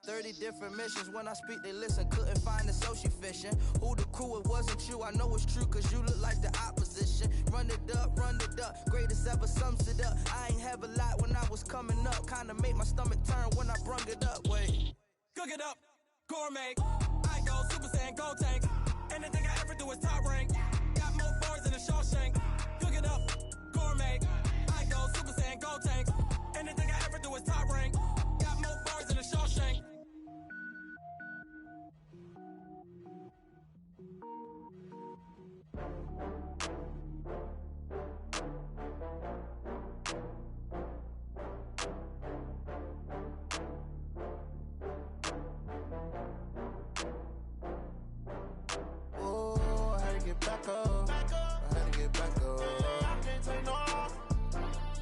30 different missions. When I speak, they listen. Couldn't find it, so she fishing. Who the crew? It wasn't you. I know it's true, cause you look like the opposition. Run it up, greatest ever sums it up. I ain't have a lot when I was coming up. Kinda made my stomach turn when I brung it up. Wait. Cook it up, gourmet. I go Super Saiyan, gold tank. Anything I ever do is top rank. Got more bars than a Shawshank. Cook it up, gourmet. I go Super Saiyan, gold tank. Anything I ever do is top rank. Got more bars than a Shawshank. Back up. I had to get back up. I can't take no off.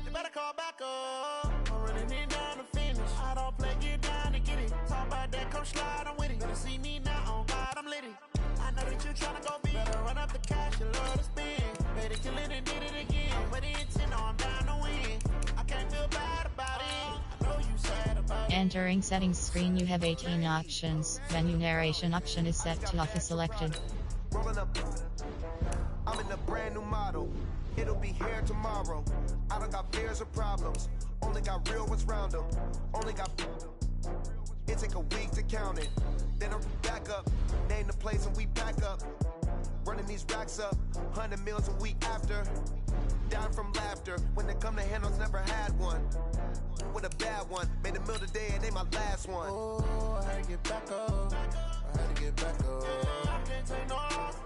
You better call back up. I'm running it down to finish. I don't play, get down to get it. Talk about that, come slide, I'm with it. Better see me now, on God, I'm lit it. I know that you tryna go big. Better run up the cash, you love to spend. Better kill it and did it again. But the intent, I'm down to win. I can't feel bad about it. I know you sad about it. Entering settings screen, you have 18 options. Menu narration option is set to off is selected. Rolling up, I'm in a brand new model. It'll be here tomorrow. I don't got fears or problems. Only got real ones round them. Only got. It take a week to count it. Then I'm back up. Name the place and we pack up. Running these racks up. 100 meals a week after. Down from laughter. When they come to handles, never had one. With a bad one. Made a meal today and they my last one. Oh, I had to get back up. I had to get back up. I can't take no off.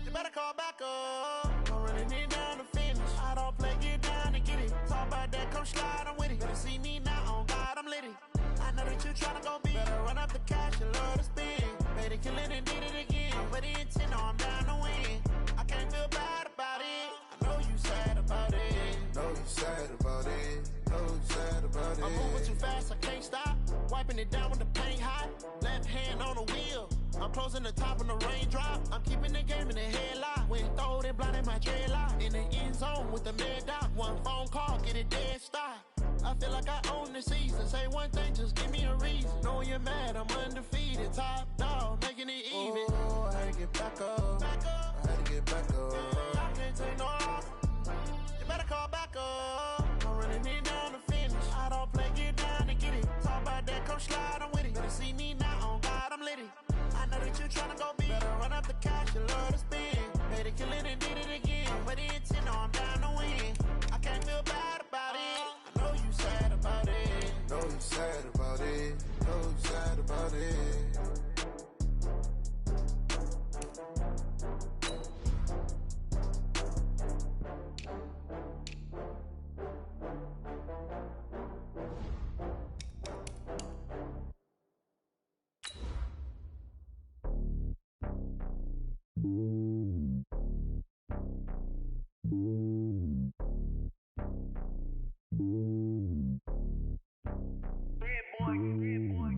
You better call back up. I'm running it down to finish. I don't play, get down to get it. Talk about that, come slide, I'm with it. Better see me now, on God, I'm lit it. I know that you tryna go big. Better run up the cash, you love to spend. Better kill it and did it again. But the intent, I'm down to win. I can't feel bad about it. I know you sad about it. Know you sad about it. Know you sad about it. I'm moving too fast, I can't stop. Wiping it down with the paint hot. Left hand on the wheel. I'm closing the top on the raindrop. I'm keeping the game in the headlock. When throwed and blinded my dreadlock. In the end zone with the mad dot. One phone call, get it dead stop. I feel like I own the season. Say one thing, just give me a reason. Knowing you're mad, I'm undefeated. Top dog, making it even. Oh, I had to get back up. I had to get back up. I can't take no off. You better call back up. I'm running it down to finish. I don't play, get down to get it. Talk about that, come slide, I'm with it. Better see me now, on God, I'm lit it. I know that you tryna go big. Better run up the cash, you love to spend. Better kill it and did it again. But the intent, I'm down to win. I can't feel bad about it. I know you sad about it. Know you sad about it. Know you sad about it.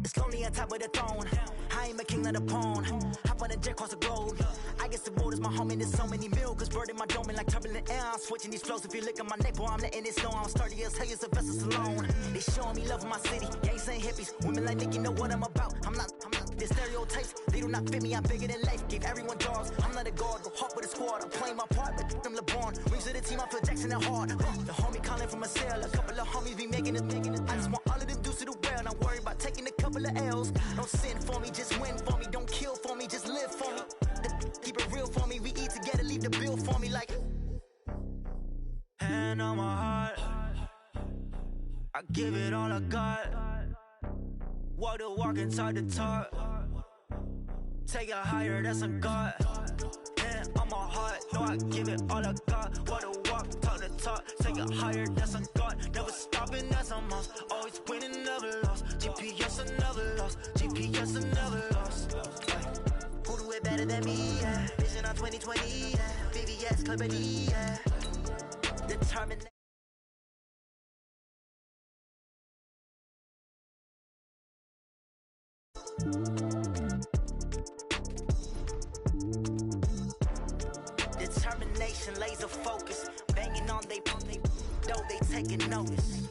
It's lonely on top of the throne. I am a king, not a pawn. Hop on a jet across the globe. I guess the world is my home and there's so many milkers. Bird in my dome and like turbulent air. I'm switching these flows. If you look at my neck, boy, I'm letting it snow. I'm sturdy as hell as a vessel alone. They showing me love in my city. Gangs ain't hippies. Women like Nicki know what I'm about. I'm not the stereotypes. They do not fit me. I'm bigger than life. Give everyone dogs. I'm not a guard. Go hard with a squad. I'm playing my part, but them LeBron. Rings to the team. I feel Jackson and hard. The homie calling from a cell. A couple of homies be making it. I just want all of them dudes to do well. Not worry about taking a couple of L's. Don't sin for me, just win for me. Don't kill for me, just live for me. Keep it real for me. We eat together, leave the bill for me like. Hand on my heart, I give it all I got. Walk the walk inside the talk. Take it higher, that's a God. Hand on my heart, no, I give it all I got. Walk the walk, talk the talk. Take it higher, that's a God. Never stopping, that's a must. Always winning, never lost. GPS, I never lost. GPS, I never lost. Who do it better than me? Yeah. Vision on 2020. Yeah. VVS, Clarity. Yeah. Determined. Determination, laser focus. Banging on they though they taking notice.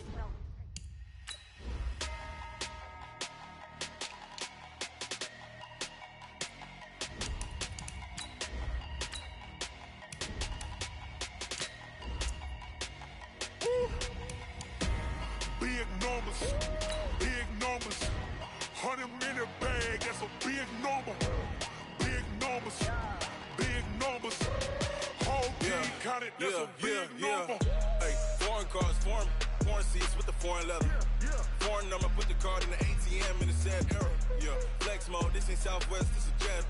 money in the bag, that's a big number. Big numbers, big numbers. Whole team counted, that's a big number. Hey, foreign cars, foreign seats with the foreign leather. Foreign number, put the card in the ATM in the sad era. Yeah, flex mode, this ain't Southwest, this is jet.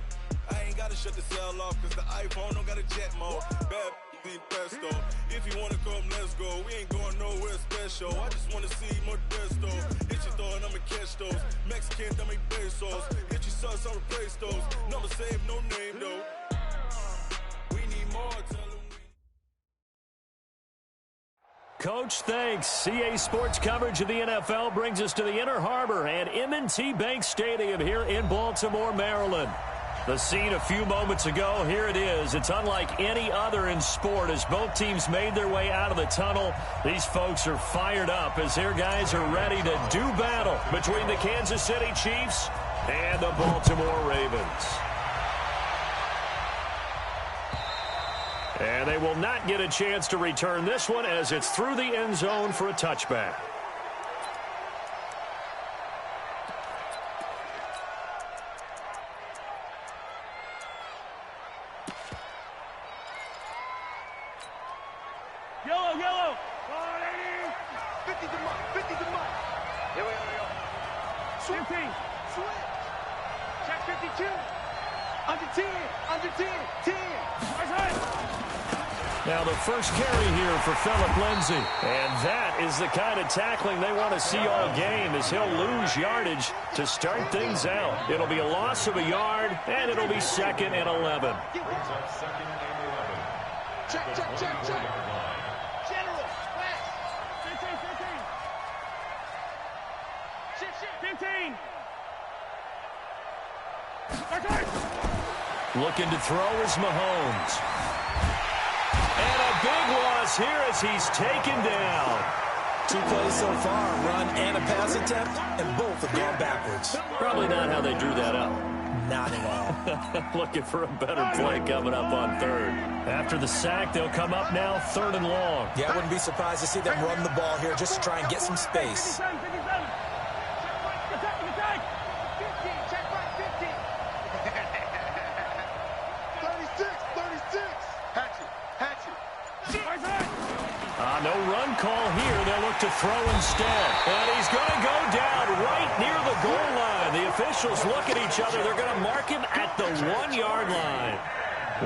I ain't gotta shut the cell off, cause the iPhone don't got a jet mode. Bad ain't pesto. If you wanna come, let's go. We ain't going nowhere special. I just wanna see Modesto. Hit your thought, I'ma catch those. Mexican, dame pesos. Hit your sauce, I'll replace those. Number save, no name though. We need more, tell them. Coach, thanks. CA Sports coverage of the NFL brings us to the Inner Harbor and M&T Bank Stadium here in Baltimore, Maryland. The scene a few moments ago, here it is. It's unlike any other in sport as both teams made their way out of the tunnel. These folks are fired up as their guys are ready to do battle between the Kansas City Chiefs and the Baltimore Ravens. And they will not get a chance to return this one as it's through the end zone for a touchback. Yellow. 50 to Mike. Here we go. 15. Switch. Check 52. Under 10. 10. Now the first carry here for Phillip Lindsay. And that is the kind of tackling they want to see all game as he'll lose yardage to start things out. It'll be a loss of a yard, and it'll be 2nd and 11. Check. General, West. 15. Looking to throw is Mahomes. And a big loss here as he's taken down. 2 plays so far, a run and a pass attempt, and both have gone backwards. Probably not how they drew that up. Not at all. Looking for a better play coming up on 3rd. After the sack, they'll come up now 3rd and long. Yeah, I wouldn't be surprised to see them run the ball here just to try and get some space. 57. Check right 50. 36. Hatchet. No run call here. They'll look to throw instead. And he's going to go down right near the goal line. The officials look at each other. They're going to mark him at the 1-yard line.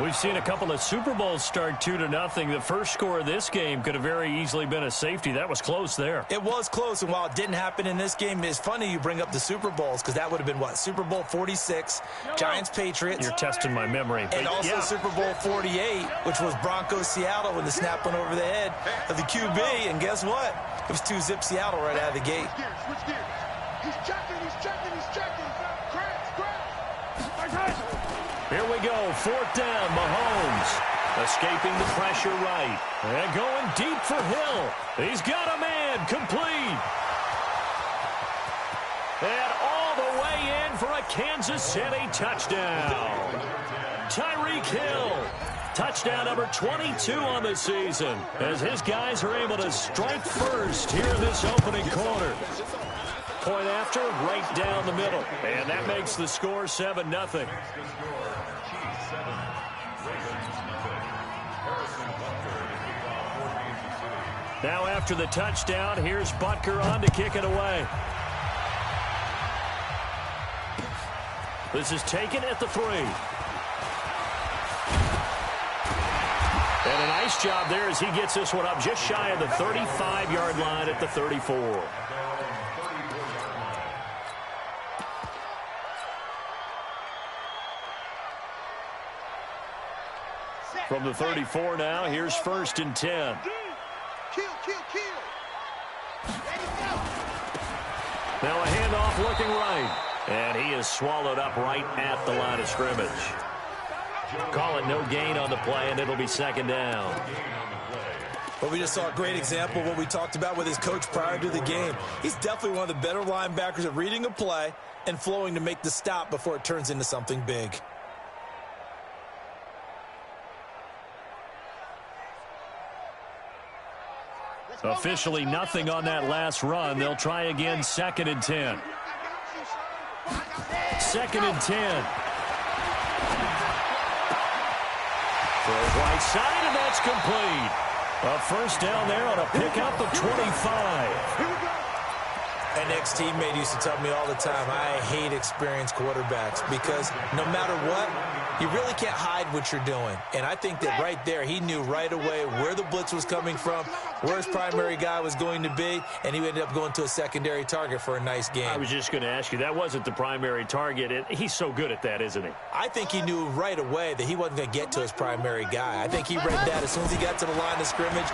We've seen a couple of Super Bowls start 2-0. The first score of this game could have very easily been a safety. That was close there. It was close, and while it didn't happen in this game, it's funny you bring up the Super Bowls because that would have been, what, Super Bowl 46, Giants-Patriots. You're testing my memory. And also Super Bowl 48, which was Broncos-Seattle when the snap went over the head of the QB, and guess what? It was 2-zip Seattle right out of the gate. Switch gears. He's checking. Here we go, 4th down, Mahomes. Escaping the pressure right. And going deep for Hill. He's got a man, complete. And all the way in for a Kansas City touchdown. Tyreek Hill. Touchdown number 22 on the season as his guys are able to strike first here in this opening quarter. Point after, right down the middle. And that makes the score 7-0. Now after the touchdown, here's Butker on to kick it away. This is taken at the 3. And a nice job there as he gets this one up just shy of the 35-yard line at the 34. From the 34 now, here's 1st and 10. Kill. Now a handoff looking right. And he is swallowed up right at the line of scrimmage. Call it no gain on the play, and it'll be 2nd down. Well, we just saw a great example of what we talked about with his coach prior to the game. He's definitely one of the better linebackers at reading a play and flowing to make the stop before it turns into something big. Officially nothing on that last run. They'll try again 2nd and 10. 2nd and 10. Throws right side, and that's complete. A first down there on a pickup of 25. An ex-teammate used to tell me all the time, I hate experienced quarterbacks because no matter what, you really can't hide what you're doing. And I think that right there, he knew right away where the blitz was coming from, where his primary guy was going to be, and he ended up going to a secondary target for a nice game. I was just going to ask you, that wasn't the primary target. He's so good at that, isn't he? I think he knew right away that he wasn't going to get to his primary guy. I think he read that as soon as he got to the line of scrimmage,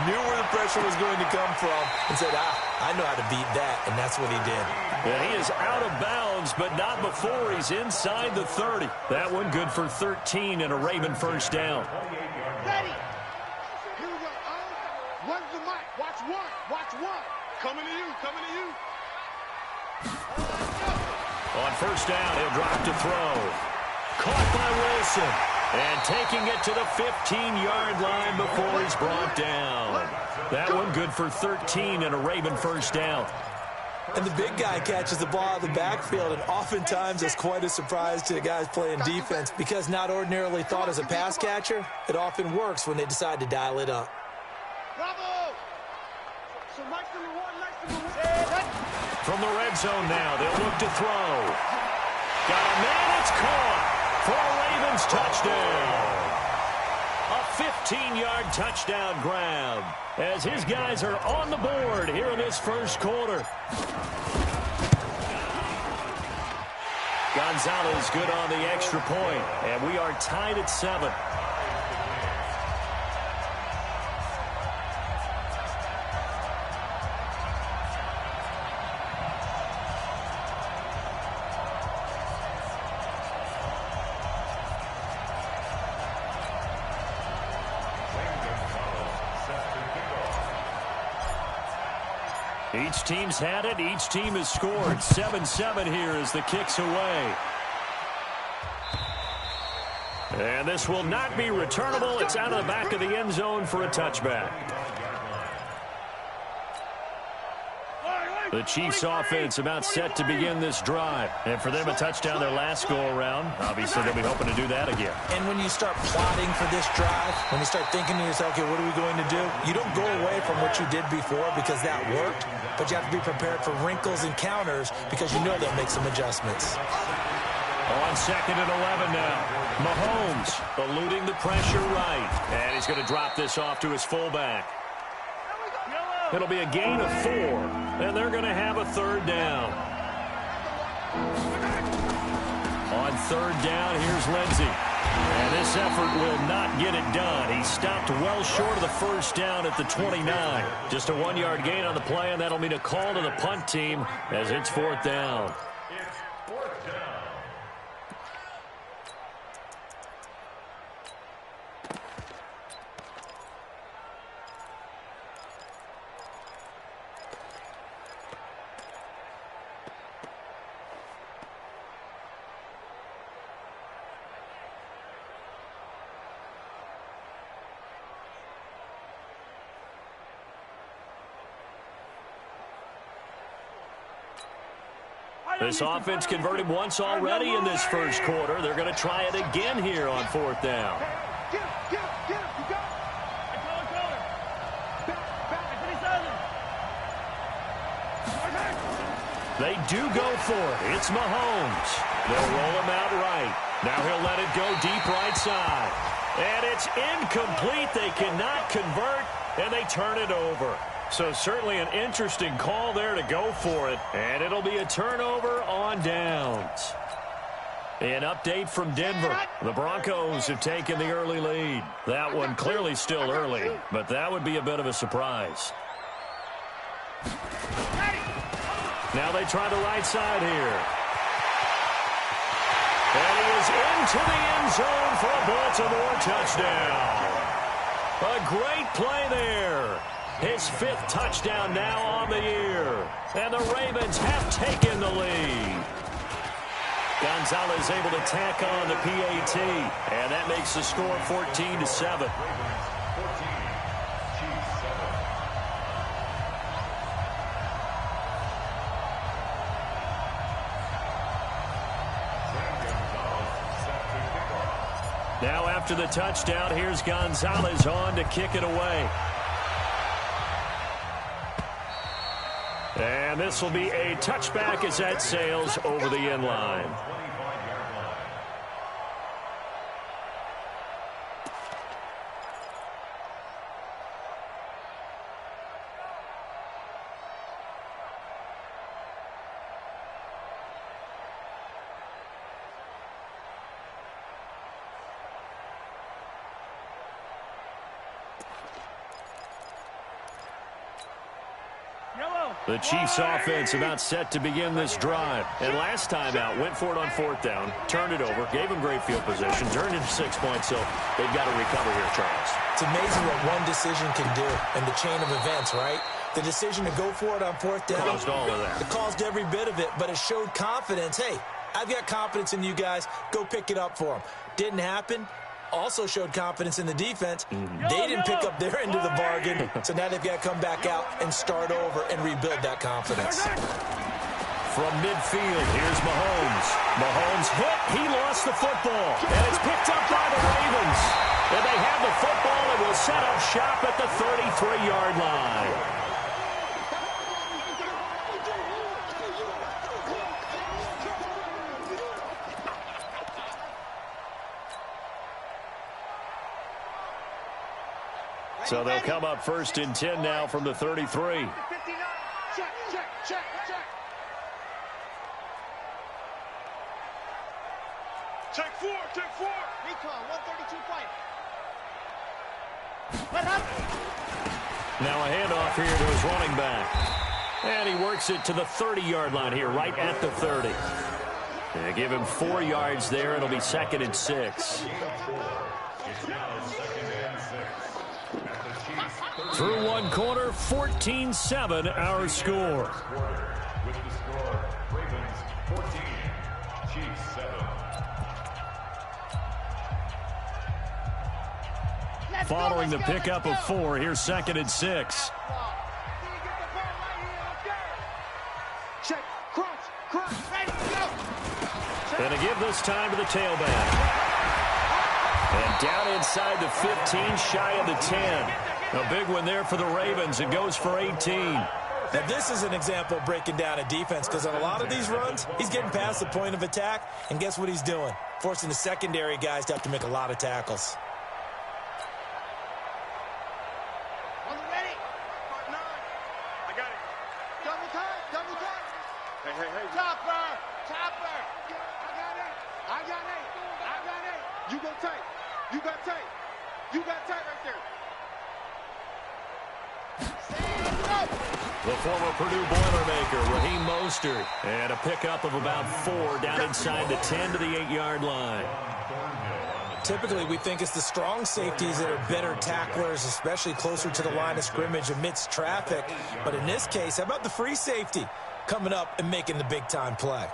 knew where the pressure was going to come from, and said, I know how to beat that, and that's what he did. And he is out of bounds, but not before he's inside the 30. That one good for 13 and a Raven first down. Ready. Here we go. One's the mic. Watch one. Watch one. Coming to you. Coming to you. On first down, he'll drop to throw. Caught by Wilson. And taking it to the 15-yard line before he's brought down. That one good for 13 and a Raven first down. And the big guy catches the ball out of the backfield, and oftentimes it's quite a surprise to the guys playing defense because not ordinarily thought as a pass catcher, it often works when they decide to dial it up. Bravo! So nice to the one. From the red zone now, they'll look to throw. Got a man, it's caught for a Ravens touchdown. A 15-yard touchdown grab as his guys are on the board here in this first quarter. Gonzalez good on the extra point, and we are tied at 7. Each team's had it. Each team has scored. 7-7 here as the kick's away. And this will not be returnable. It's out of the back of the end zone for a touchback. The Chiefs offense about set to begin this drive. And for them, a touchdown their last go-around. Obviously, they'll be hoping to do that again. And when you start plotting for this drive, when you start thinking to yourself, okay, what are we going to do? You don't go away from what you did before because that worked, but you have to be prepared for wrinkles and counters because you know they'll make some adjustments. On 2nd and 11 now. Mahomes eluding the pressure right. And he's going to drop this off to his fullback. It'll be a gain of 4, and they're going to have a third down. On third down, here's Lindsey. And this effort will not get it done. He stopped well short of the first down at the 29. Just a 1-yard gain on the play, and that'll mean a call to the punt team as it's 4th down. This offense converted once already in this first quarter. They're going to try it again here on 4th down. They do go for it. It's Mahomes. They'll roll him out right. Now he'll let it go deep right side. And it's incomplete. They cannot convert, and they turn it over. So certainly an interesting call there to go for it. And it'll be a turnover on downs. An update from Denver. The Broncos have taken the early lead. That one clearly still early, but that would be a bit of a surprise. Now they try the right side here. And he is into the end zone for a Baltimore touchdown. A great play there. His 5th touchdown now on the year. And the Ravens have taken the lead. Gonzalez able to tack on the PAT. And that makes the score 14-7. Now after the touchdown, here's Gonzalez on to kick it away. And this will be a touchback as that sails over the end line. The Chiefs offense about set to begin this drive. And last time out, went for it on 4th down, turned it over, gave them great field position, turned into 6 points, so they've got to recover here, Charles. It's amazing what one decision can do in the chain of events, right? The decision to go for it on 4th down. Caused all of that. It caused every bit of it, but it showed confidence. Hey, I've got confidence in you guys. Go pick it up for them. Didn't happen. Also showed confidence in the defense. They didn't pick up their end of the bargain, so now they've got to come back out and start over and rebuild that confidence. From midfield, here's Mahomes. Mahomes hit. He lost the football, and it's picked up by the Ravens. And they have the football and will set up shop at the 33-yard line. So they'll come up 1st and 10 now from the 33. Check, check, check, check. Check 4, check 4. Recon, 132 fight. Now a handoff here to his running back. And he works it to the 30-yard line here, right at the 30. They give him 4 yards there. It'll be 2nd and 6. Through one quarter, 14-7 our score. With the score, Ravens 14, Chiefs 7. Following the pickup of 4, here's 2nd and 6. Check, cross, And to give this time to the tailback. And down inside the 15, shy of the 10. A big one there for the Ravens. It goes for 18. Now, this is an example of breaking down a defense, because on a lot of these runs, he's getting past the point of attack, and guess what he's doing? Forcing the secondary guys to have to make a lot of tackles. Ready? Part 9. I got it. Double time, double time. Hey, hey, hey. Chopper, chopper. I got it. You go tight. You got tight. You got tight right there. The former Purdue Boilermaker, Raheem Mostert. And a pickup of about 4 down inside the 10 to the 8-yard line. Typically, we think it's the strong safeties that are better tacklers, especially closer to the line of scrimmage amidst traffic. But in this case, how about the free safety coming up and making the big-time play?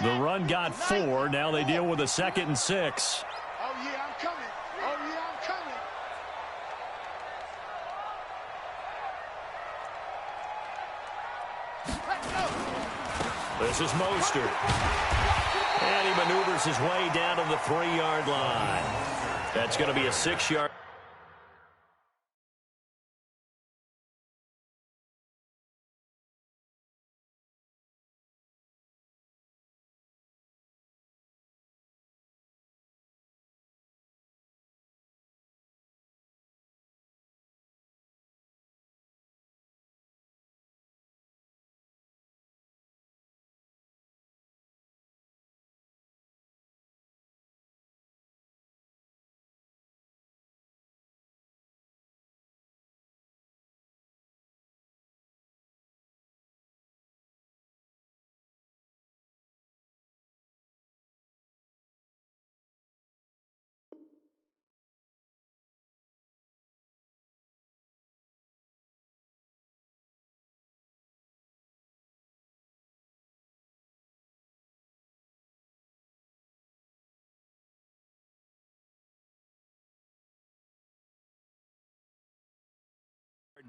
The run got 4. Now they deal with a 2nd and 6. Oh, yeah, I'm coming. Oh, yeah, I'm coming. This is Mostert. And he maneuvers his way down to the 3-yard line. That's going to be a 6-yard.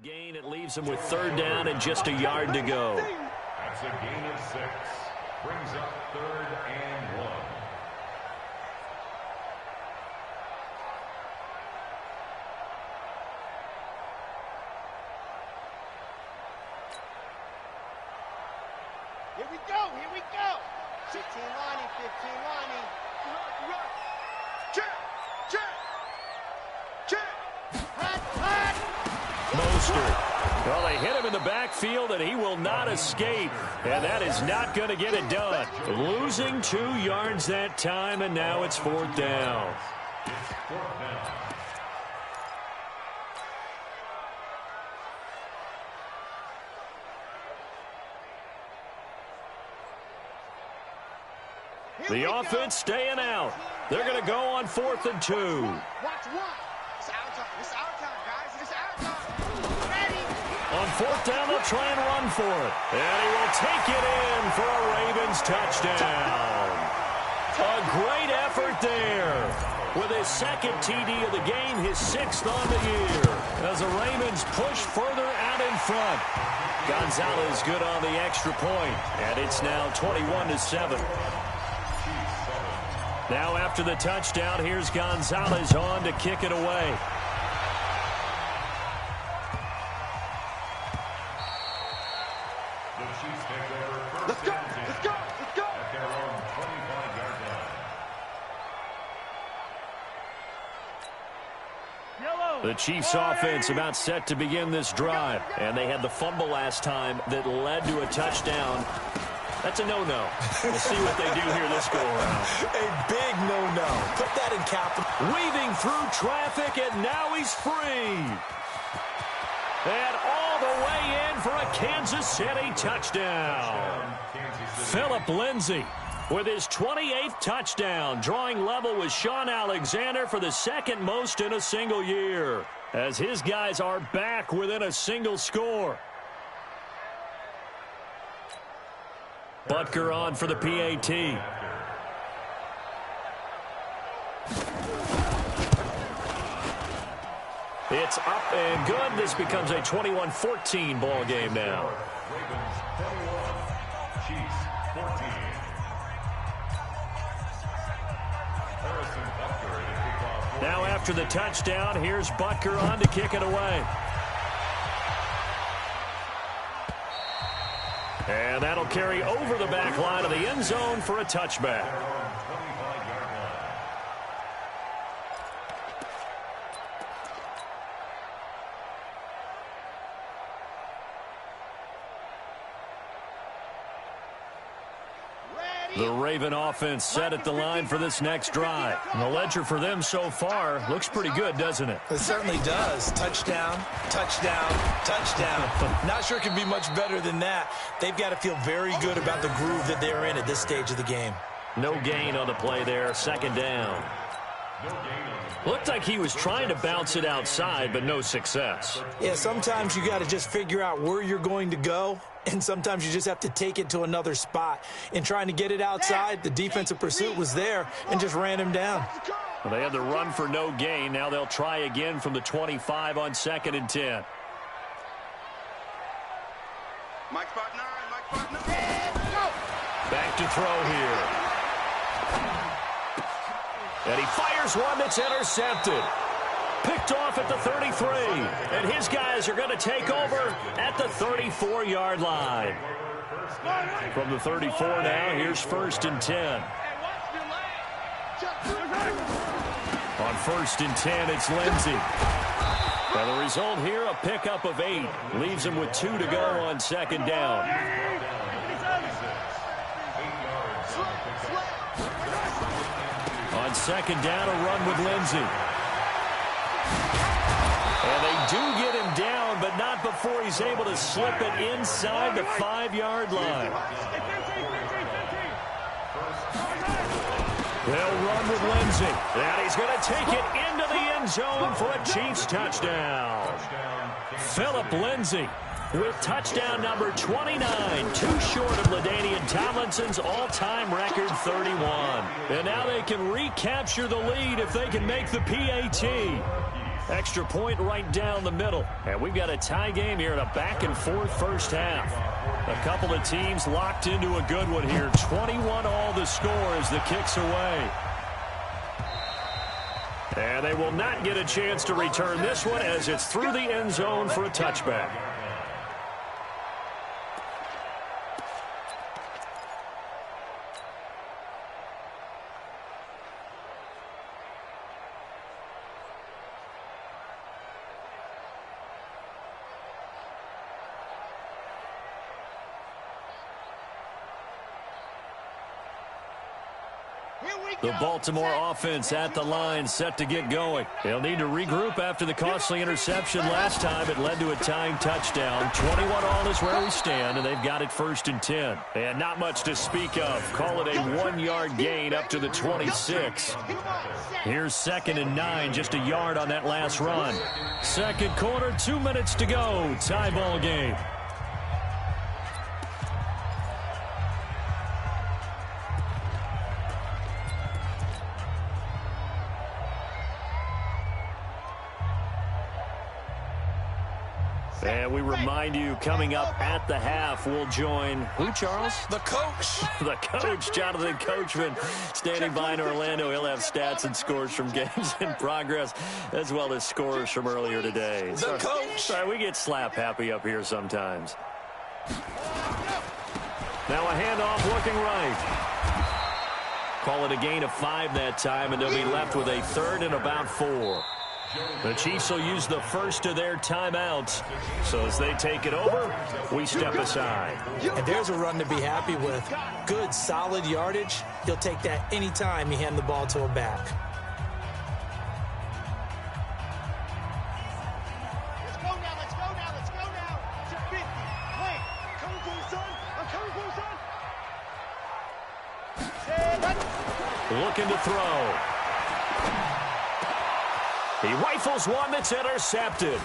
Gain, it leaves him with 3rd down and just a yard to go. That's a gain of 6. brings up 3rd and 1. Here we go, here we go. 15 lining, 15 lining. Run. Check. Hot. Mostert. Well, they hit him in the backfield, and he will not escape. And that is not going to get it done. Losing 2 yards that time, and now it's 4th down. It's 4th down. The offense staying out. They're going to go on 4th and 2. Watch. It's our time, guys. It's our time. Ready. On 4th down, they'll try and run for it. And he will take it in for a Ravens touchdown. A great effort there. With his 2nd TD of the game, his 6th on the year. As the Ravens push further out in front. Gonzalez good on the extra point. And it's now 21-7. Now after the touchdown, here's Gonzalez on to kick it away. The Chiefs take over Let's go. at their own 25-yard line. The Chiefs offense about set to begin this drive. And they had the fumble last time that led to a touchdown. That's a no-no. We'll see what they do here this go-around. A big no-no. Put that in capital. Weaving through traffic, and now he's free. And all the way in for a Kansas City touchdown. Philip Lindsay with his 28th touchdown, drawing level with Sean Alexander for the 2nd most in a single year, as his guys are back within a single score. Butker on for the PAT. It's up and good. This becomes a 21-14 ball game now. Ravens 21, Chiefs 14. Harrison Butker to kick off. Now after the touchdown, here's Butker on to kick it away. And that'll carry over the back line of the end zone for a touchback. The Raven offense set at the line for this next drive. And the ledger for them so far looks pretty good, doesn't it? It certainly does. Touchdown, touchdown, touchdown. Not sure it can be much better than that. They've got to feel very good about the groove that they're in at this stage of the game. No gain on the play there, 2nd down. Looked like he was trying to bounce it outside, but no success. Yeah, sometimes you got to just figure out where you're going to go, and sometimes you just have to take it to another spot. In trying to get it outside, the defensive pursuit was there and just ran him down. Well, they had the run for no gain. Now they'll try again from the 25 on 2nd and 10. Mike spot 9. Back to throw here. And he fires one that's intercepted. Picked off at the 33. And his guys are going to take over at the 34-yard line. From the 34 now, here's 1st and 10. On 1st and 10, it's Lindsay. Well, the result here, a pickup of 8. Leaves him with 2 to go on 2nd down. On 2nd down, a run with Lindsay. And they do get him down, but not before he's able to slip it inside the 5-yard line. They'll run with Lindsay. And he's going to take it into the end zone for a Chiefs touchdown. Philip Lindsay with touchdown number 29, too short of LaDainian Tomlinson's all-time record 31. And now they can recapture the lead if they can make the PAT. Extra point right down the middle. And we've got a tie game here in a back-and-forth first half. A couple of teams locked into a good one here. 21 all the score as the kick's away. And they will not get a chance to return this one as it's through the end zone for a touchback. The Baltimore offense at the line, set to get going. They'll need to regroup after the costly interception last time. It led to a tying touchdown. 21 all is where we stand, and they've got it 1st and 10. And not much to speak of. Call it a 1-yard gain up to the 26. Here's 2nd and 9, just a yard on that last run. Second quarter, 2 minutes to go. Tie ball game. And we remind you, coming up at the half, we'll join who, Charles? The coach. The coach, Jonathan Coachman, standing by in Orlando. He'll have stats and scores from games in progress, as well as scores from earlier today. The coach. Sorry, we get slap happy up here sometimes. Now a handoff looking right. Call it a gain of 5 that time, and they'll be left with a 3rd and about 4. The Chiefs will use the first of their timeouts. So as they take it over, we step aside. And there's a run to be happy with. Good, solid yardage. He'll take that anytime you hand the ball to a back. Let's go now, let's go now, let's go now. To 50. Wait, coming for you, son. I'm coming for you, son. Looking to throw. He rifles one that's intercepted.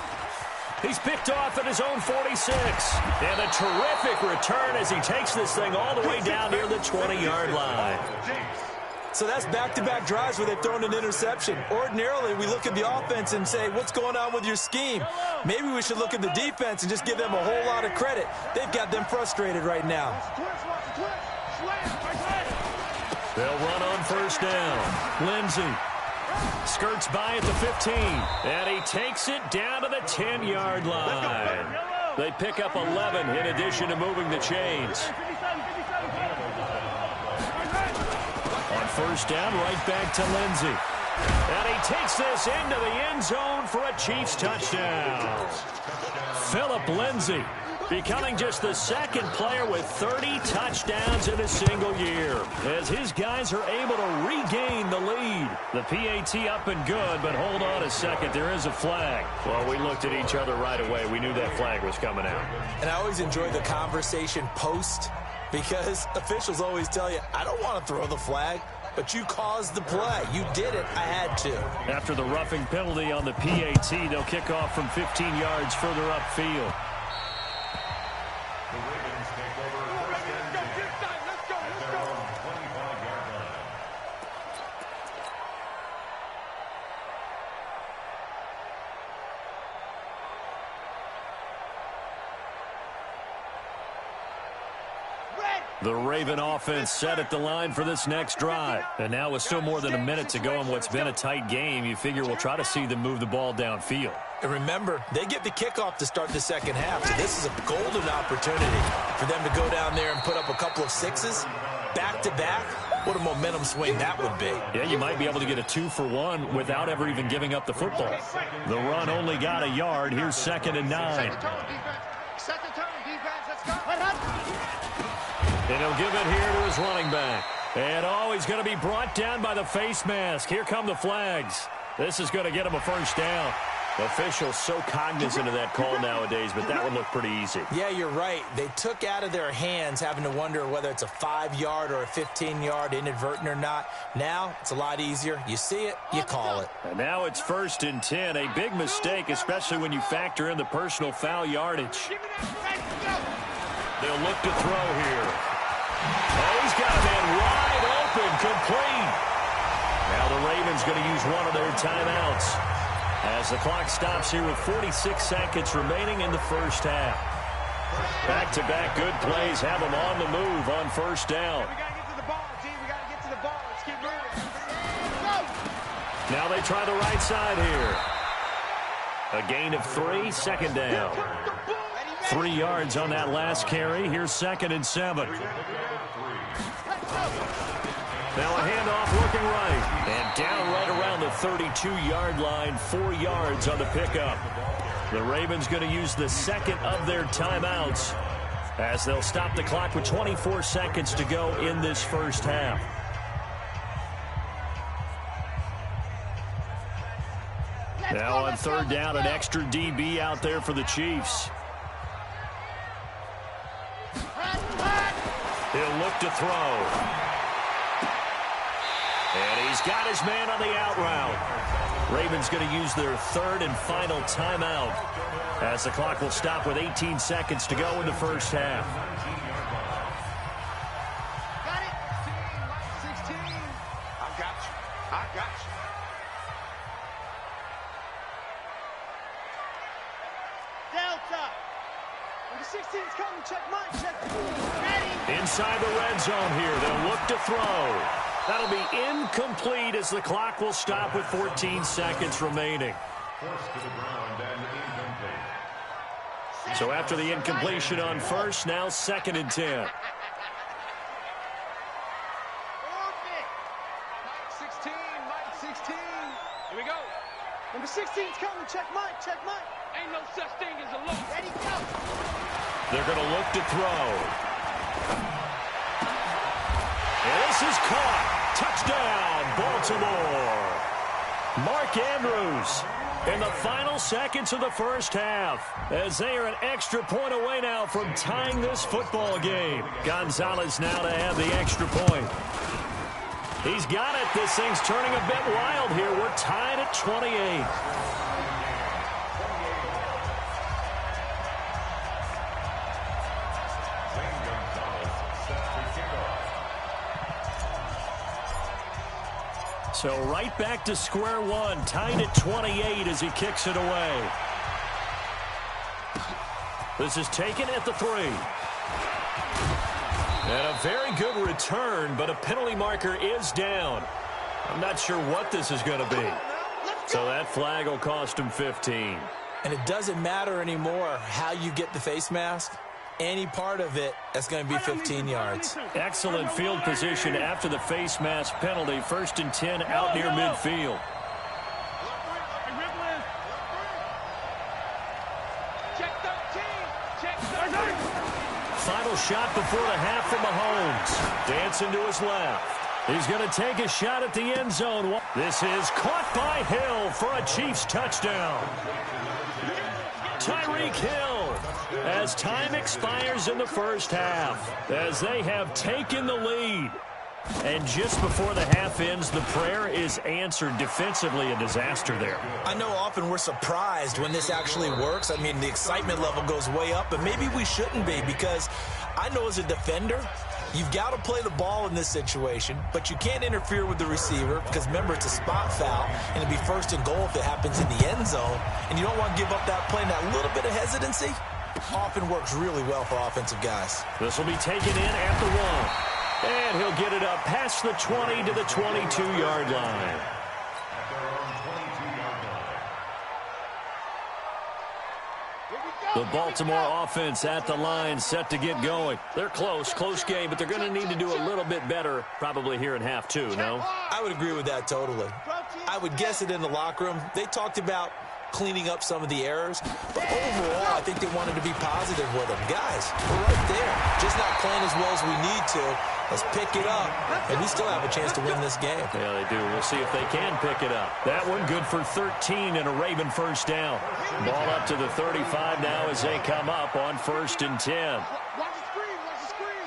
He's picked off at his own 46. And a terrific return as he takes this thing all the way down near the 20-yard line. So that's back-to-back drives where they've thrown an interception. Ordinarily, we look at the offense and say, what's going on with your scheme? Maybe we should look at the defense and just give them a whole lot of credit. They've got them frustrated right now. They'll run on first down. Lindsey skirts by at the 15, and he takes it down to the 10-yard line. They pick up 11 in addition to moving the chains. On first down, right back to Lindsey. And he takes this into the end zone for a Chiefs touchdown. Phillip Lindsey becoming just the second player with 30 touchdowns in a single year, as his guys are able to regain the lead. The PAT up and good, but hold on a second. There is a flag. Well, we looked at each other right away. We knew that flag was coming out. And I always enjoy the conversation post, because officials always tell you, I don't want to throw the flag, but you caused the play. You did it. I had to. After the roughing penalty on the PAT, they'll kick off from 15 yards further upfield. The Ravens take over 1st and 10 at their own 25-yard line. The Raven offense set at the line for this next drive. And now with still more than a minute to go in what's been a tight game, you figure we'll try to see them move the ball downfield. And remember, they get the kickoff to start the second half, so this is a golden opportunity for them to go down there and put up a couple of sixes back-to-back. What a momentum swing that would be. Yeah, you might be able to get a 2-for-1 without ever even giving up the football. The run only got a yard. Here's 2nd and 9. Second turn, defense, let's go. And he'll give it here to his running back. And he's going to be brought down by the face mask. Here come the flags. This is going to get him a first down. Officials so cognizant of that call nowadays, but that would look pretty easy. Yeah, you're right. They took out of their hands having to wonder whether it's a 5-yard or a 15-yard inadvertent or not. Now it's a lot easier. You see it, you call it. And now it's 1st and 10. A big mistake, especially when you factor in the personal foul yardage. They'll look to throw here. Oh, he's got a man wide open, complete. Now the Ravens going to use one of their timeouts. as the clock stops here with 46 seconds remaining in the first half. Back-to-back good plays have them on the move on first down. We got to get to the ball, G. We got to get to the ball. Let's keep moving. Now they try the right side here. A gain of 3, second down. 3 yards on that last carry. Here's 2nd and 7. Now a handoff looking right. And down right around the 32-yard line, 4 yards on the pickup. The Ravens going to use the second of their timeouts as they'll stop the clock with 24 seconds to go in this first half. Now on third down, an extra DB out there for the Chiefs. He'll look to throw. And he's got his man on the out route. Ravens going to use their third and final timeout as the clock will stop with 18 seconds to go in the first half. Got it. 16. I got you. I got you. Delta. Number 16's coming. Check mine. Check. Ready. Inside the red zone here. They'll look to throw. That'll be incomplete as the clock will stop with 14 seconds remaining. So after the incompletion on first, now 2nd and 10. Mike 16. Mike 16. Here we go. Number 16's coming. Check Mike. Check Mike. Ain't no such thing as a loss. Ready, go. They're going to look to throw. And this is caught. Touchdown, Baltimore. Mark Andrews in the final seconds of the first half as they are an extra point away now from tying this football game. Gonzalez now to have the extra point. He's got it. This thing's turning a bit wild here. We're tied at 28. So right back to square one, tied at 28 as he kicks it away. This is taken at the 3. And a very good return, but a penalty marker is down. I'm not sure what this is going to be. So that flag will cost him 15. And it doesn't matter anymore how you get the face mask. Any part of it, that's going to be 15 yards. Excellent field position after the face mask penalty. 1st and 10 out near midfield. Final shot before the half from Mahomes. Dancing to his left. He's going to take a shot at the end zone. This is caught by Hill for a Chiefs touchdown. Tyreek Hill as time expires in the first half as they have taken the lead. And just before the half ends, the prayer is answered. Defensively, a disaster there. I know often we're surprised when this actually works. I mean, the excitement level goes way up, but maybe we shouldn't be, because I know as a defender, you've got to play the ball in this situation, but you can't interfere with the receiver because, remember, it's a spot foul, and it'd be 1st and goal if it happens in the end zone, and you don't want to give up that play. And that little bit of hesitancy often works really well for offensive guys. This will be taken in at the 1, and he'll get it up past the 20 to the 22-yard line. The Baltimore offense at the line, set to get going. They're close game, but they're going to need to do a little bit better probably here in half 2, no? I would agree with that totally. I would guess it in the locker room. They talked about cleaning up some of the errors, but overall, I think they wanted to be positive with them. Guys, we're right there. Just not playing as well as we need to. Let's pick it up, and we still have a chance to win this game. Yeah, they do. We'll see if they can pick it up. That one good for 13 and a Raven first down. Ball up to the 35 now as they come up on 1st and 10. Watch the screen. Watch the screen.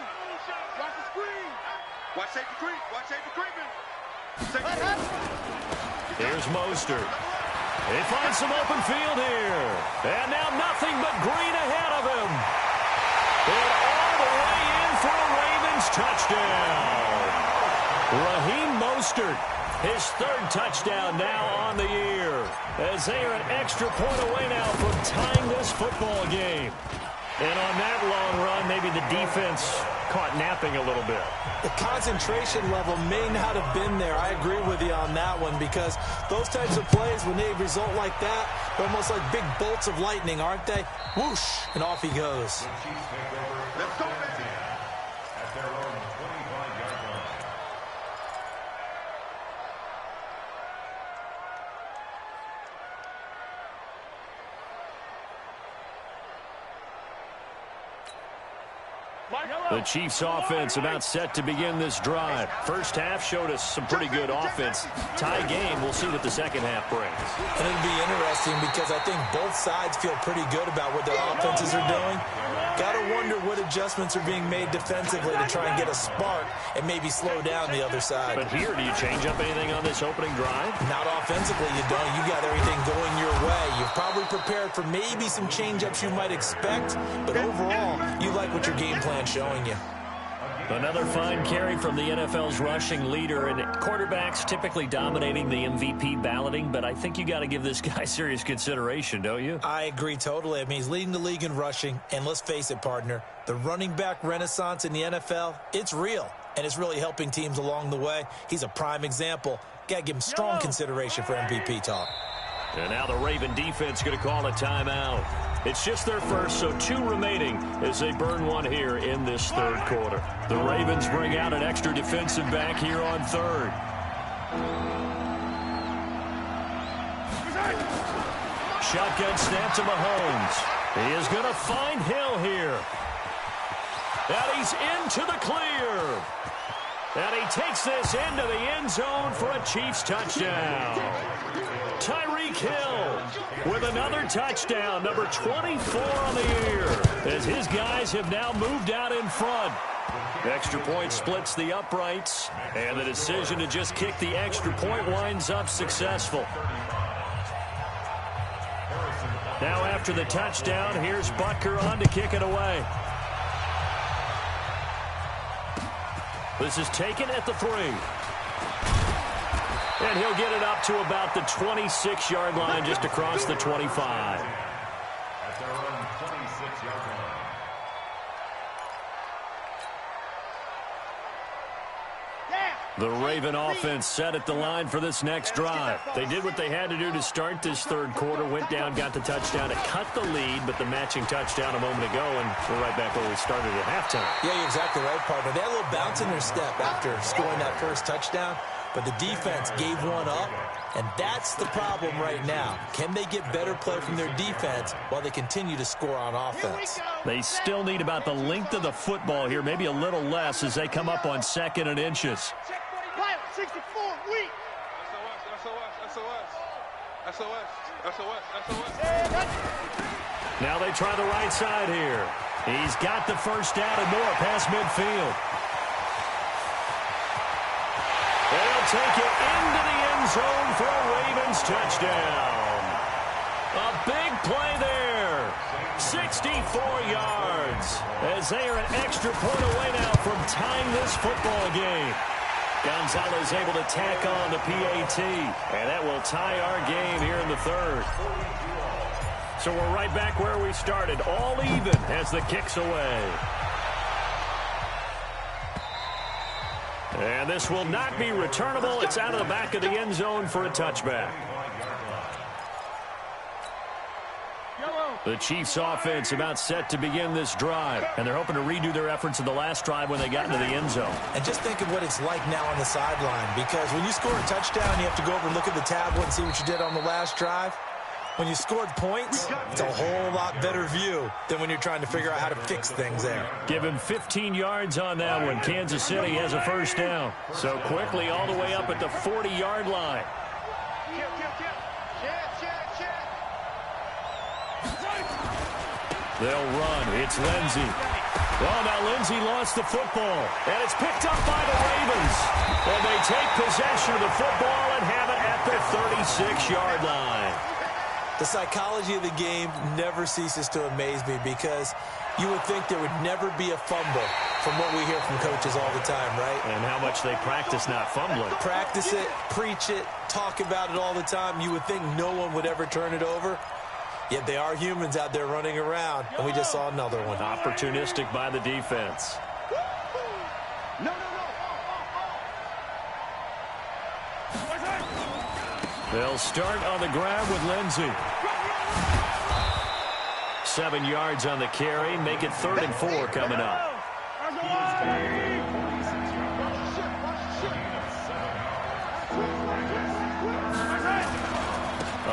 Watch the screen. Watch safety creep. Watch safety creeping. Here's Mostert. He finds some open field here. And now nothing but green ahead of him. And all the way in for a Ravens touchdown. Raheem Mostert His third touchdown now on the year, as they are an extra point away now from tying this football game. And on that long run, maybe the defense caught napping a little bit. The concentration level may not have been there. I agree with you on that one, because those types of plays, when they result like that, they're almost like big bolts of lightning, aren't they? Whoosh, and off he goes. Let's go, at their own 25-yard line. The Chiefs offense about set to begin this drive. First half showed us some pretty good offense. Tie game, we'll see what the second half brings. And it'll be interesting because I think both sides feel pretty good about what their offenses are doing. Got to wonder what adjustments are being made defensively to try and get a spark and maybe slow down the other side. But here, do you change up anything on this opening drive? Not offensively, you don't. You got everything going your way. You've probably prepared for maybe some change-ups you might expect, but overall, you like what your game plan's showing you. Another fine carry from the NFL's rushing leader, and quarterbacks typically dominating the MVP balloting, but I think you got to give this guy serious consideration, don't you? I agree totally. I mean, he's leading the league in rushing, and let's face it, partner, the running back renaissance in the NFL, it's real, and it's really helping teams along the way. He's a prime example. Got to give him strong consideration for MVP talk. And now the Raven defense going to call a timeout. It's just their first, so 2 remaining as they burn one here in this third quarter. The Ravens bring out an extra defensive back here on third. Shotgun snap to Mahomes. He is going to find Hill here. And he's into the clear. And he takes this into the end zone for a Chiefs touchdown. Tyreek Hill with another touchdown, number 24 on the year, as his guys have now moved out in front. Extra point splits the uprights, and the decision to just kick the extra point winds up successful. Now after the touchdown, here's Butker on to kick it away. This is taken at the 3. And he'll get it up to about the 26-yard line, just across the 25. At their own 26-yard line. The Raven offense set at the line for this next drive. They did what they had to do to start this third quarter, went down, got the touchdown to cut the lead, but the matching touchdown a moment ago, and we're right back where we started at halftime. Yeah, you're exactly right, partner. They had a little bounce in their step after scoring that first touchdown, but the defense gave one up, and that's the problem right now. Can they get better play from their defense while they continue to score on offense? They still need about the length of the football here, maybe a little less as they come up on 2nd and inches. 64, weak. Now they try the right side here. He's got the first down and more past midfield. They'll take it into the end zone for a Ravens touchdown. A big play there. 64 yards as they are an extra point away now from tying this football game. Gonzalez able to tack on the PAT, and that will tie our game here in the third. So we're right back where we started, all even as the kick's away. And this will not be returnable. It's out of the back of the end zone for a touchback. The Chiefs offense about set to begin this drive, and they're hoping to redo their efforts in the last drive when they got into the end zone. And just think of what it's like now on the sideline, because when you score a touchdown, you have to go over and look at the tablet and see what you did on the last drive. When you scored points, it's a whole lot better view than when you're trying to figure out how to fix things there. Give him 15 yards on that one. Kansas City has a first down. So quickly all the way up at the 40-yard line. They'll run. It's Lindsey. Well, now Lindsey lost the football, and it's picked up by the Ravens. And they take possession of the football and have it at the 36-yard line. The psychology of the game never ceases to amaze me, because you would think there would never be a fumble from what we hear from coaches all the time, right? And how much they practice not fumbling. Practice it, preach it, talk about it all the time. You would think no one would ever turn it over. Yet they are humans out there running around, and we just saw another one. Opportunistic by the defense. They'll start on the grab with Lindsey. 7 yards on the carry. Make it 3rd and 4 coming up.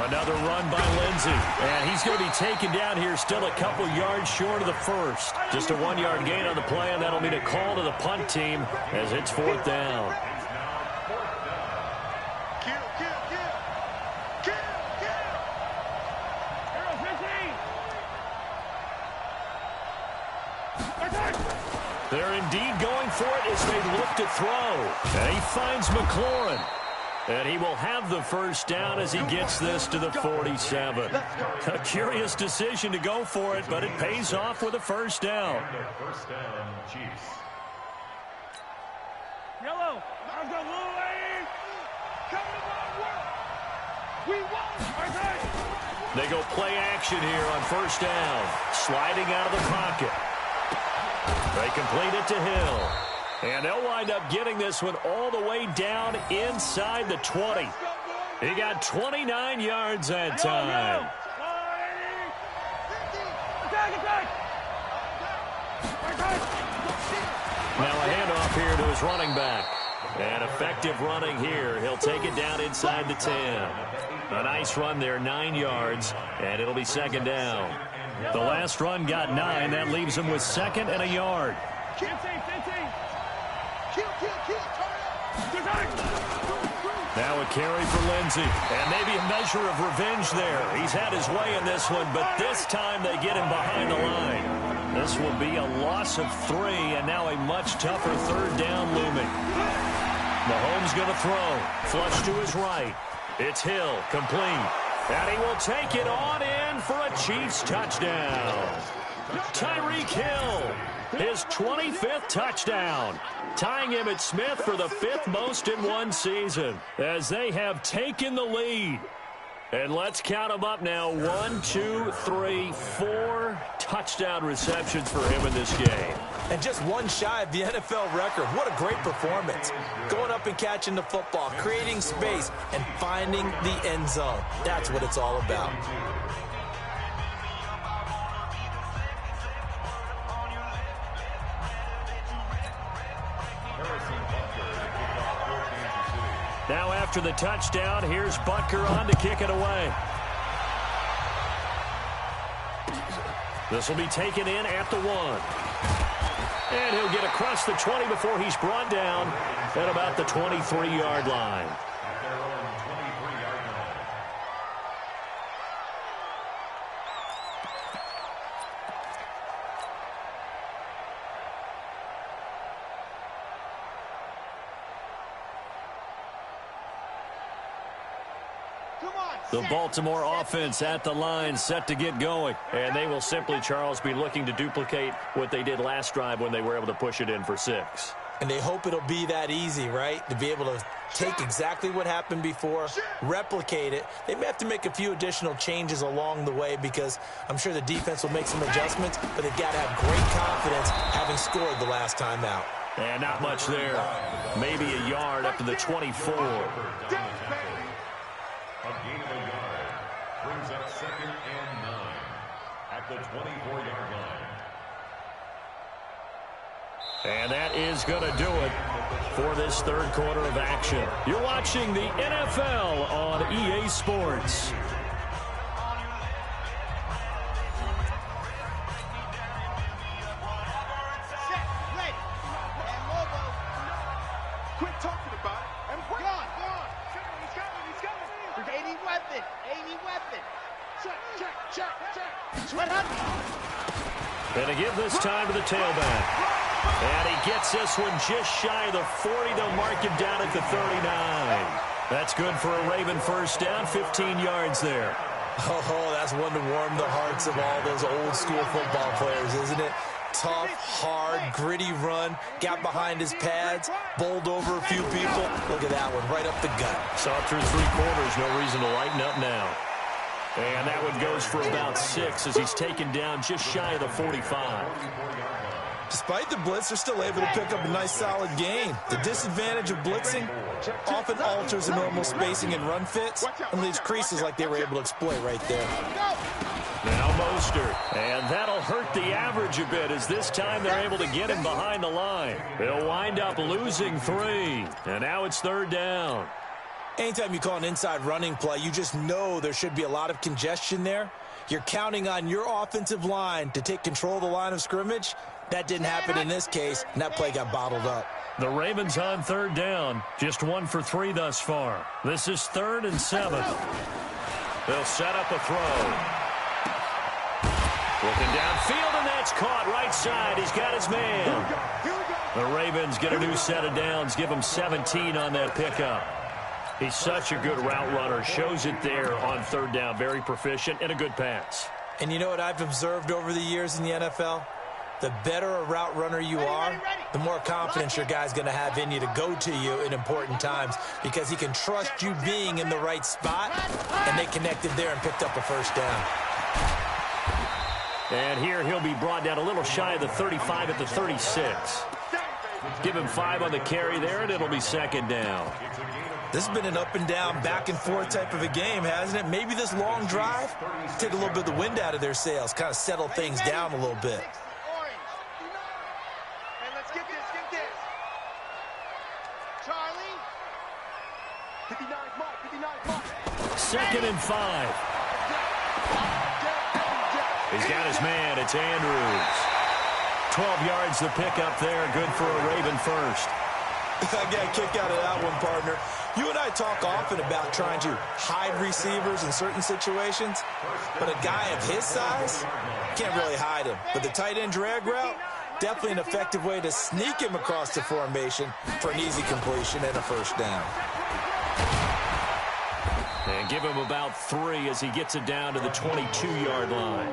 Another run by Lindsey. And he's going to be taken down here still a couple yards short of the first. Just a 1-yard gain on the play, and that'll mean a call to the punt team as it's 4th down. They're indeed going for it as they look to throw. And he finds McLaurin. And he will have the first down as he gets this to the 47. A curious decision to go for it, but it pays off with a first down. First down, Chiefs. Yellow, let's go, Little Lane. Come to work. We won. They go play action here on first down. Sliding out of the pocket. They complete it to Hill. And they'll wind up getting this one all the way down inside the 20. He got 29 yards that time. Now a handoff here to his running back. And effective running here. He'll take it down inside the 10. A nice run there, 9 yards, and it'll be 2nd down. The last run got 9. That leaves him with 2nd and a yard. Now a carry for Lindsey. And maybe a measure of revenge there. He's had his way in this one, but this time they get him behind the line. This will be a loss of 3, and now a much tougher 3rd down looming. Mahomes going to throw. Flush to his right. It's Hill, complete. And he will take it on in for a Chiefs touchdown. Tyreek Hill, his 25th touchdown, tying Emmitt Smith for the 5th most in one season as they have taken the lead. And let's count them up now. 1, 2, 3, 4 touchdown receptions for him in this game. And just one shy of the NFL record. What a great performance. Going up and catching the football, creating space, and finding the end zone. That's what it's all about. Now after the touchdown, here's Butker on to kick it away. This will be taken in at the 1. And he'll get across the 20 before he's brought down at about the 23-yard line. The Baltimore offense at the line, set to get going. And they will simply, Charles, be looking to duplicate what they did last drive when they were able to push it in for 6. And they hope it'll be that easy, right? To be able to take exactly what happened before, replicate it. They may have to make a few additional changes along the way because I'm sure the defense will make some adjustments, but they've got to have great confidence having scored the last time out. And not much there. Maybe a yard up to the 24. A gain of a yard brings up 2nd and 9 at the 24-yard line. And that is going to do it for this 3rd quarter of action. You're watching the NFL on EA Sports. Quit talking about it and go on. He's coming. 80 weapon. Check. What happened? And to give this time to the tailback. And he gets this one just shy of the 40 to mark him down at the 39. That's good for a Raven first down, 15 yards there. Oh, that's one to warm the hearts of all those old school football players, isn't it? tough, hard, gritty run. Got behind his pads, bowled over a few people. Look at that one, right up the gut. Saw it through 3 quarters, no reason to lighten up now. And that one goes for about 6 as he's taken down just shy of the 45. Despite the blitz, they're still able to pick up a nice, solid gain. The disadvantage of blitzing often alters the normal spacing and run fits and leaves creases like they were able to exploit right there. Now Mostert, and that'll hurt the average a bit as this time they're able to get him behind the line. They'll wind up losing 3, and now it's 3rd down. Anytime you call an inside running play, you just know there should be a lot of congestion there. You're counting on your offensive line to take control of the line of scrimmage. That didn't happen in this case, and that play got bottled up. The Ravens on 3rd down, just 1 for 3 thus far. This is 3rd and 7. They'll set up a throw. Looking downfield, and that's caught right side. He's got his man. The Ravens get a new set of downs, give him 17 on that pickup. He's such a good route runner. Shows it there on 3rd down. Very proficient and a good pass. And you know what I've observed over the years in the NFL? The better a route runner you are, the more confidence your guy's going to have in you to go to you in important times because he can trust you being in the right spot, and they connected there and picked up a 1st down. And here he'll be brought down a little shy of the 35 at the 36. Give him 5 on the carry there, and it'll be 2nd down. This has been an up-and-down, back-and-forth type of a game, hasn't it? Maybe this long drive, take a little bit of the wind out of their sails, kind of settle things down a little bit. Second and 5. He's got his man. It's Andrews. 12 yards the pickup there. Good for a Raven first. I got a kick out of that one, partner. You and I talk often about trying to hide receivers in certain situations, but a guy of his size can't really hide him. But the tight end drag route, definitely an effective way to sneak him across the formation for an easy completion and a 1st down. And give him about 3 as he gets it down to the 22-yard line.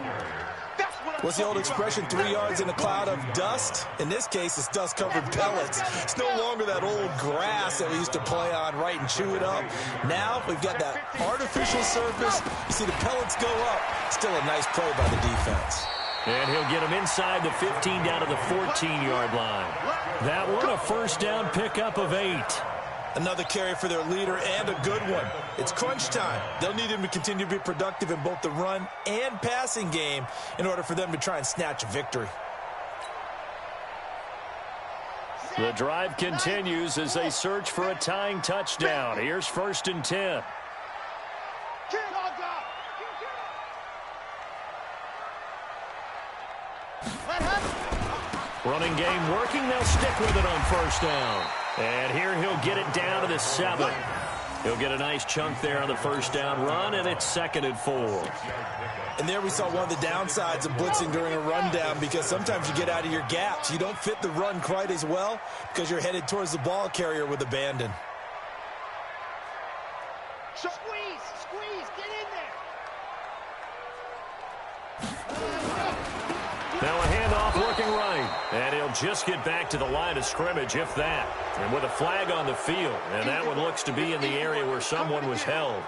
What's the old expression, 3 yards in a cloud of dust? In this case, it's dust-covered pellets. It's no longer that old grass that we used to play on, right, and chew it up. Now we've got that artificial surface. You see the pellets go up. Still a nice play by the defense. And he'll get him inside the 15 down to the 14-yard line. That one, a 1st down pickup of 8. Another carry for their leader and a good one. It's crunch time. They'll need him to continue to be productive in both the run and passing game in order for them to try and snatch a victory. The drive continues as they search for a tying touchdown. Here's 1st and 10. Running game working. They'll stick with it on 1st down. And here he'll get it down to the 7. He'll get a nice chunk there on the 1st down run, and it's 2nd and 4. And there we saw one of the downsides of blitzing during a rundown, because sometimes you get out of your gaps. You don't fit the run quite as well because you're headed towards the ball carrier with abandon. Squeeze, get in there. Now a handoff working right, and he'll just get back to the line of scrimmage, if that. And with a flag on the field, and that one looks to be in the area where someone was held.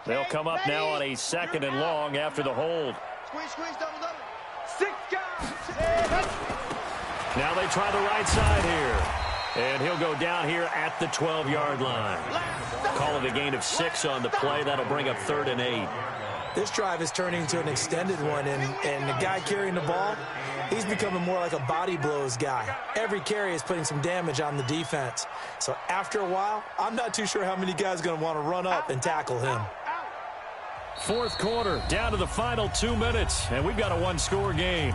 They'll come up now on a 2nd and long after the hold. Squeeze, double. 6 guys. Now they try the right side here. And he'll go down here at the 12-yard line. Call it a gain of 6 on the play. That'll bring up 3rd and 8. This drive is turning into an extended one, and the guy carrying the ball, he's becoming more like a body blows guy. Every carry is putting some damage on the defense. So after a while, I'm not too sure how many guys are going to want to run up and tackle him. Fourth quarter, down to the final 2 minutes, and we've got a one-score game.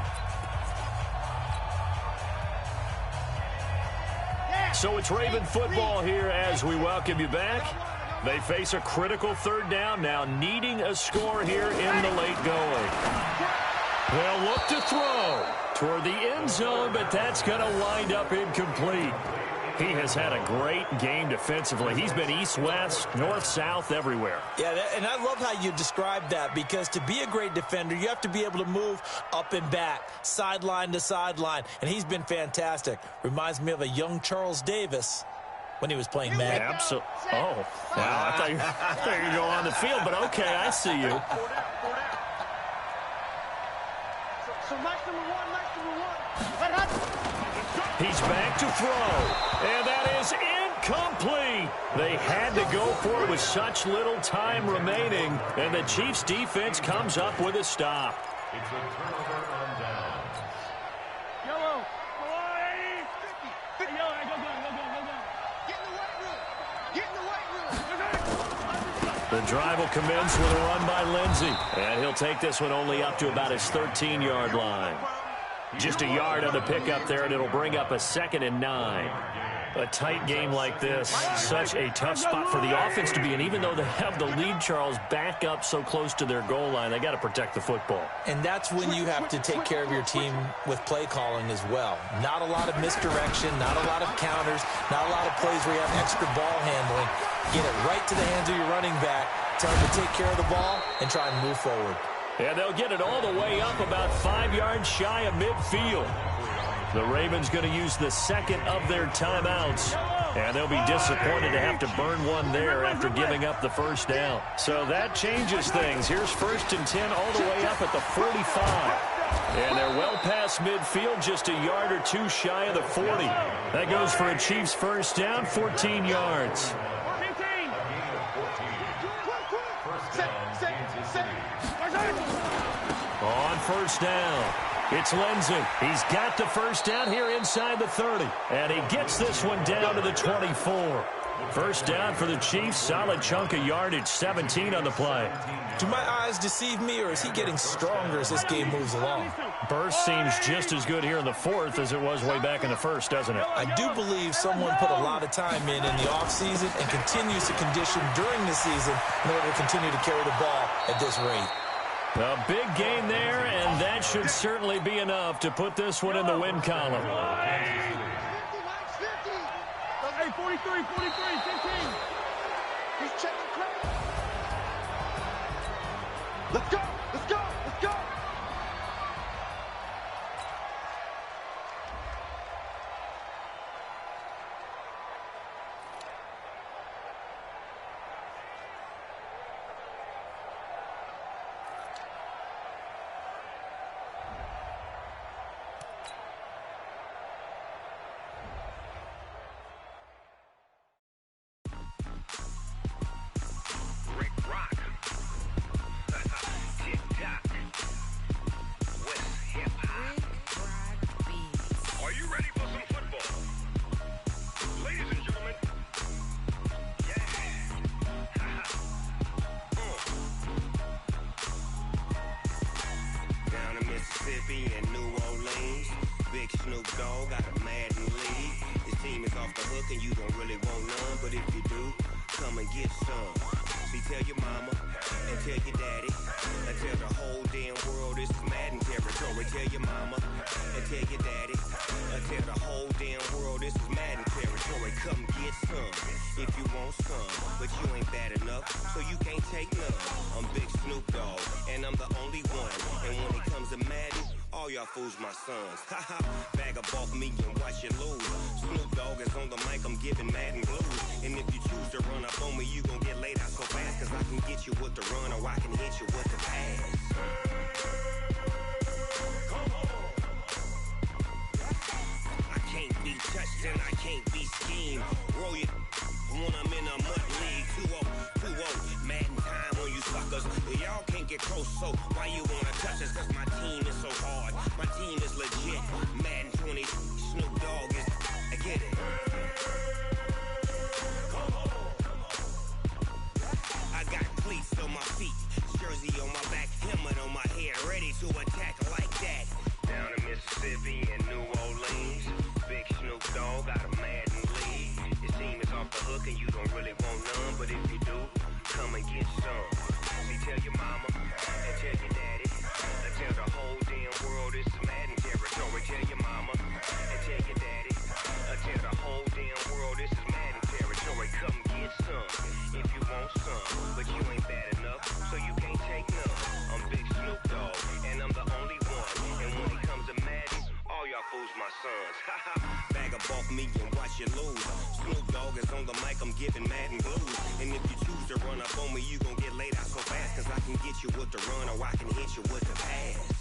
So it's Raven football here as we welcome you back. They face a critical third down now, needing a score here in the late going. They'll look to throw toward the end zone, but that's going to wind up incomplete. He has had a great game defensively. He's been east-west, north-south, everywhere. Yeah, and I love how you described that, because to be a great defender, you have to be able to move up and back, sideline to sideline, and he's been fantastic. Reminds me of a young Charles Davis when he was playing Madden. Absolutely. Oh, wow. I thought you were going to go on the field, but okay, I see you. So match number one. He's back to throw, and that is incomplete. They had to go for it with such little time remaining, and the Chiefs' defense comes up with a stop. It's a turnover on downs. Yellow. Hawaii. 50. Yellow. Go. Get in the weight room. Get in the weight room. The drive will commence with a run by Lindsey, and he'll take this one only up to about his 13-yard line. Just a yard on the pickup there, and it'll bring up a 2nd and 9. A tight game like this, such a tough spot for the offense to be in. Even though they have the lead, Charles, back up so close to their goal line, they got to protect the football. And that's when you have to take care of your team with play calling as well. Not a lot of misdirection, not a lot of counters, not a lot of plays where you have extra ball handling. Get it right to the hands of your running back, tell him to take care of the ball, and try and move forward. And they'll get it all the way up about 5 yards shy of midfield. The Ravens going to use the second of their timeouts, and they'll be disappointed to have to burn one there after giving up the first down. So that changes things. Here's 1st and 10 all the way up at the 45. And they're well past midfield, just a yard or two shy of the 40. That goes for a Chiefs first down, 14 yards. On first down, it's Lindsey. He's got the first down here inside the 30. And he gets this one down to the 24. First down for the Chiefs. Solid chunk of yardage, 17 on the play. Do my eyes deceive me, or is he getting stronger as this game moves along? Burst seems just as good here in the fourth as it was way back in the first, doesn't it? I do believe someone put a lot of time in the offseason and continues to condition during the season in order to continue to carry the ball at this rate. A big gain there, and that should certainly be enough to put this one in the win column. Hey, 43, 15. He's checking credit. Let's go. Fools my sons. Haha, bag up off me and watch you lose. Snoop Dogg is on the mic, I'm giving Madden blues. And if you choose to run up on me, you gon' get laid out so fast. Cause I can get you with the run or I can hit you with the pass. I can't be touched and I can't be schemed. Roll you when I'm in a mud league. 2-0, Madden time on you suckers. Y'all can't get caught. get some. See, tell your mama and tell your daddy. And tell the whole damn world this is Madden territory. Tell your mama and tell your daddy. And tell the whole damn world this is Madden territory. Come get some if you want some. But you ain't bad enough, so you can't take none. I'm Big Snoop Dogg, and I'm the only one. And when it comes to Madden, all y'all fools my sons. Bag a bulk me and watch you lose. Snoop Dogg is on the mic, I'm giving Madden blues. And if you choose to run up on me, you gon' get laid out so fast. Cause I can get you with the run or I can hit you with the pass.